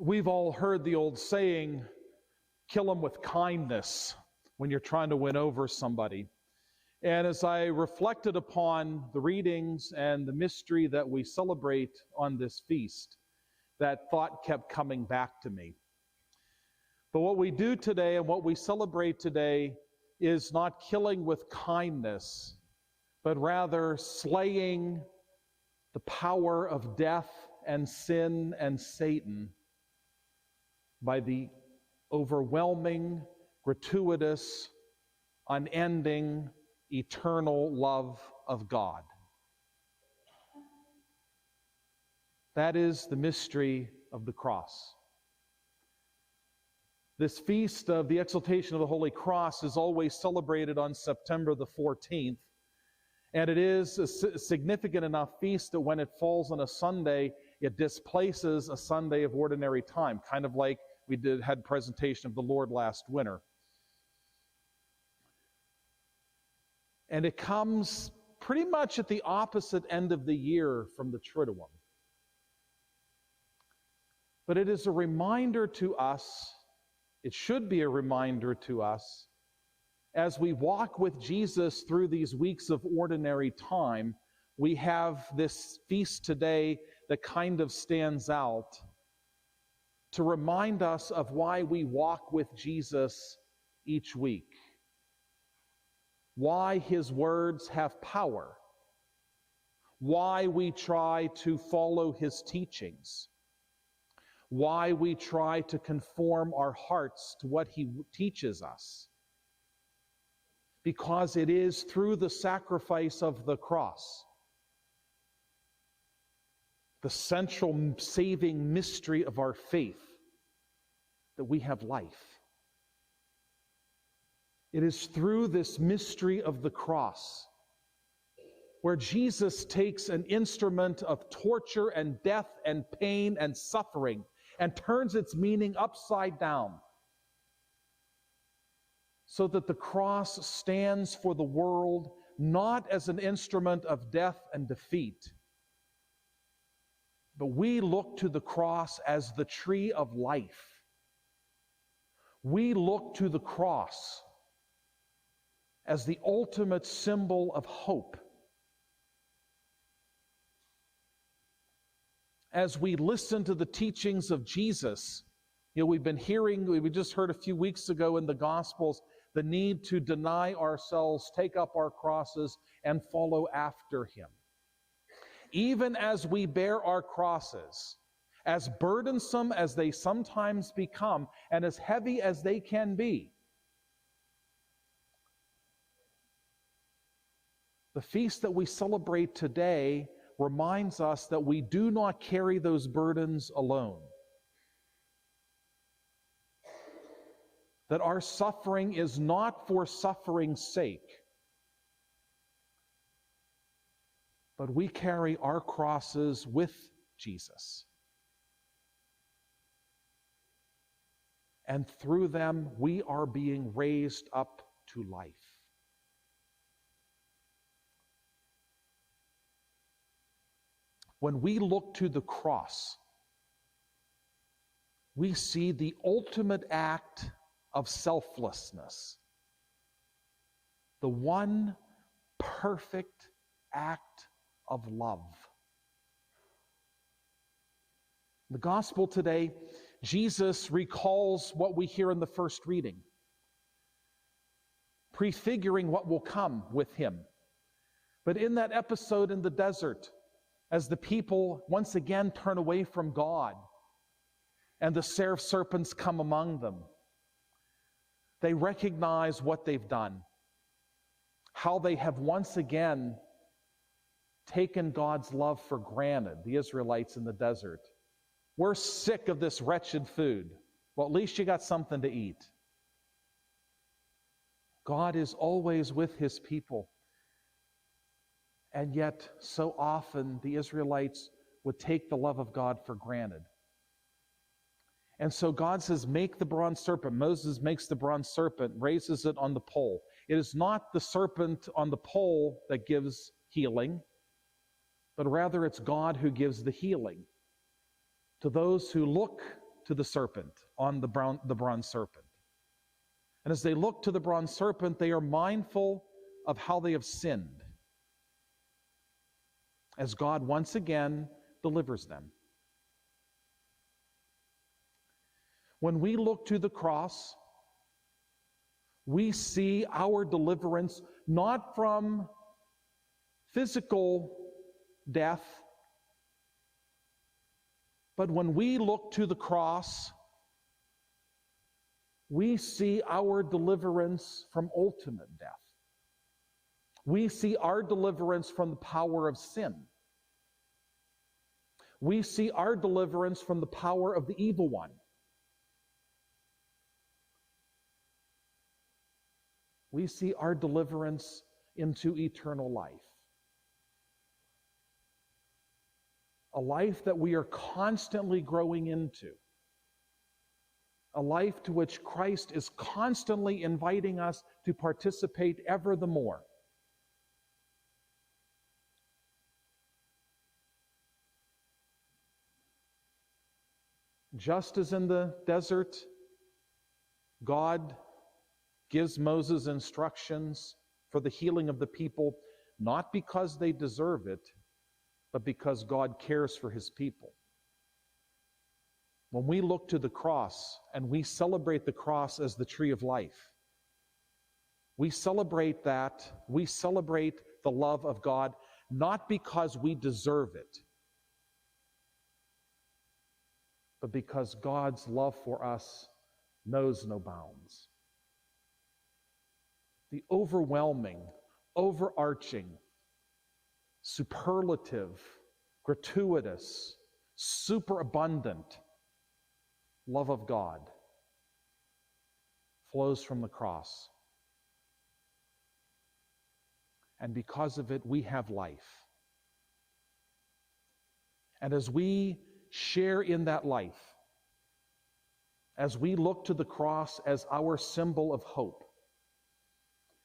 We've all heard the old saying, kill them with kindness when you're trying to win over somebody. And as I reflected upon the readings and the mystery that we celebrate on this feast, that thought kept coming back to me. But what we do today and what we celebrate today is not killing with kindness, but rather slaying the power of death and sin and Satan by the overwhelming, gratuitous, unending, eternal love of God. That is the mystery of the cross. This feast of the Exaltation of the Holy Cross is always celebrated on September the 14th, and it is a significant enough feast that when it falls on a Sunday, it displaces a Sunday of ordinary time, kind of like we had presentation of the Lord last winter. And it comes pretty much at the opposite end of the year from the Triduum. But it is a reminder to us, it should be a reminder to us, as we walk with Jesus through these weeks of ordinary time, we have this feast today that kind of stands out to remind us of why we walk with Jesus each week. Why his words have power. Why we try to follow his teachings. Why we try to conform our hearts to what he teaches us. Because it is through the sacrifice of the cross, the central saving mystery of our faith, that we have life. It is through this mystery of the cross where Jesus takes an instrument of torture and death and pain and suffering and turns its meaning upside down so that the cross stands for the world not as an instrument of death and defeat, but we look to the cross as the tree of life. We look to the cross as the ultimate symbol of hope. As we listen to the teachings of Jesus, we just heard a few weeks ago in the Gospels, the need to deny ourselves, take up our crosses, and follow after him. Even as we bear our crosses, as burdensome as they sometimes become, and as heavy as they can be, the feast that we celebrate today reminds us that we do not carry those burdens alone. That our suffering is not for suffering's sake, but we carry our crosses with Jesus. And through them, we are being raised up to life. When we look to the cross, we see the ultimate act of selflessness. The one perfect act of love. In the gospel today, Jesus recalls what we hear in the first reading, prefiguring what will come with him. But in that episode in the desert, as the people once again turn away from God and the serpents come among them, they recognize what they've done, how they have once again taken God's love for granted, the Israelites in the desert. We're sick of this wretched food. Well, at least you got something to eat. God is always with his people. And yet, so often, the Israelites would take the love of God for granted. And so God says, make the bronze serpent. Moses makes the bronze serpent, raises it on the pole. It is not the serpent on the pole that gives healing, but rather it's God who gives the healing to those who look to the serpent, on the bronze serpent. And as they look to the bronze serpent, they are mindful of how they have sinned, as God once again delivers them. When we look to the cross, we see our deliverance not from physical death, but when we look to the cross, we see our deliverance from ultimate death. We see our deliverance from the power of sin. We see our deliverance from the power of the evil one. We see our deliverance into eternal life. A life that we are constantly growing into. A life to which Christ is constantly inviting us to participate ever the more. Just as in the desert, God gives Moses instructions for the healing of the people, not because they deserve it, but because God cares for his people. When we look to the cross and we celebrate the cross as the tree of life, we celebrate that, we celebrate the love of God, not because we deserve it, but because God's love for us knows no bounds. The overwhelming, overarching, superlative, gratuitous, superabundant love of God flows from the cross. And because of it, we have life. And as we share in that life, as we look to the cross as our symbol of hope,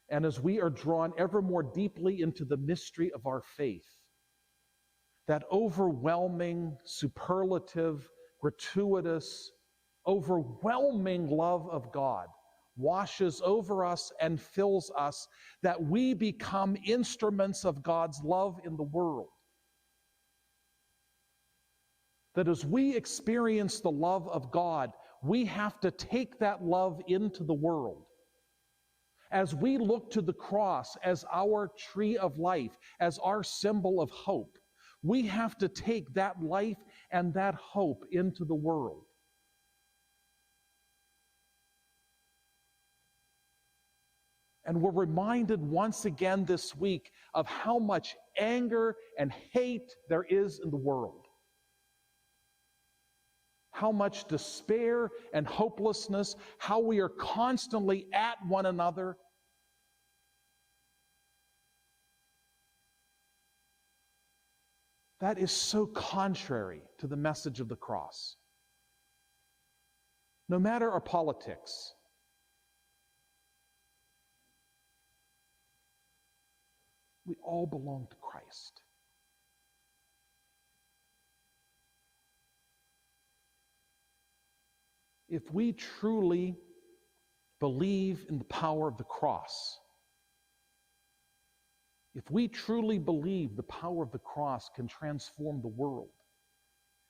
and as we are drawn ever more deeply into the mystery of our faith, that overwhelming, superlative, gratuitous, overwhelming love of God washes over us and fills us, that we become instruments of God's love in the world. That as we experience the love of God, we have to take that love into the world. As we look to the cross as our tree of life, as our symbol of hope, we have to take that life and that hope into the world. And we're reminded once again this week of how much anger and hate there is in the world. How much despair and hopelessness, how we are constantly at one another. That is so contrary to the message of the cross. No matter our politics, we all belong to Christ. If we truly believe in the power of the cross, if we truly believe the power of the cross can transform the world,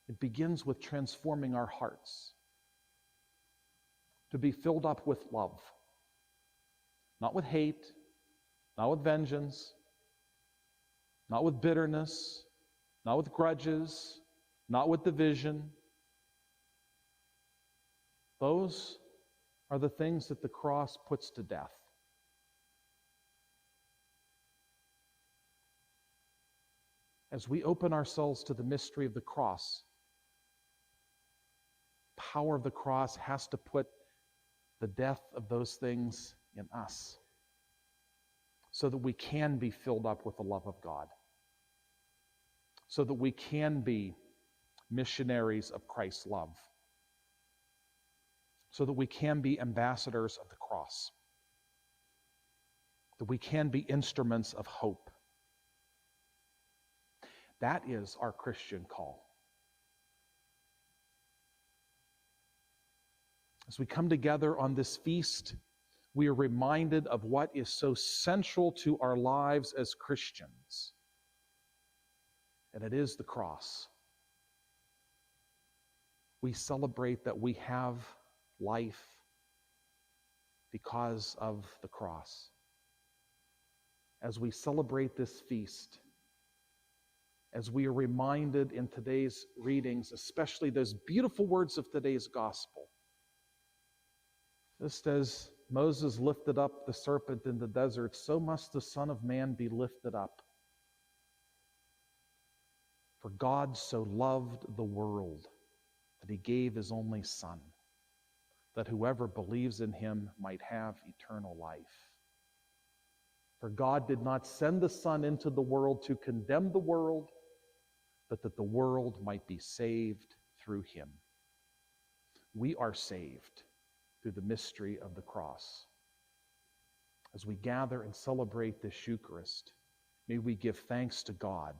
it begins with transforming our hearts to be filled up with love, not with hate, not with vengeance, not with bitterness, not with grudges, not with division. Those are the things that the cross puts to death. As we open ourselves to the mystery of the cross, the power of the cross has to put the death of those things in us so that we can be filled up with the love of God, so that we can be missionaries of Christ's love, so that we can be ambassadors of the cross, that we can be instruments of hope. That is our Christian call. As we come together on this feast, we are reminded of what is so central to our lives as Christians, and it is the cross. We celebrate that we have life because of the cross. As we celebrate this feast, as we are reminded in today's readings, especially those beautiful words of today's gospel, just as Moses lifted up the serpent in the desert, so must the Son of Man be lifted up. For God so loved the world that he gave his only Son, that whoever believes in him might have eternal life. For God did not send the Son into the world to condemn the world, but that the world might be saved through him. We are saved through the mystery of the cross. As we gather and celebrate this Eucharist, may we give thanks to God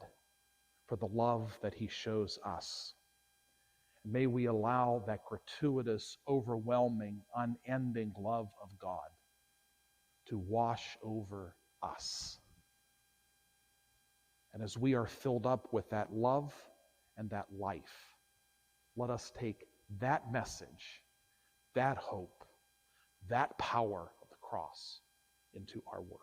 for the love that he shows us. And may we allow that gratuitous, overwhelming, unending love of God to wash over us. And as we are filled up with that love and that life, let us take that message, that hope, that power of the cross into our world.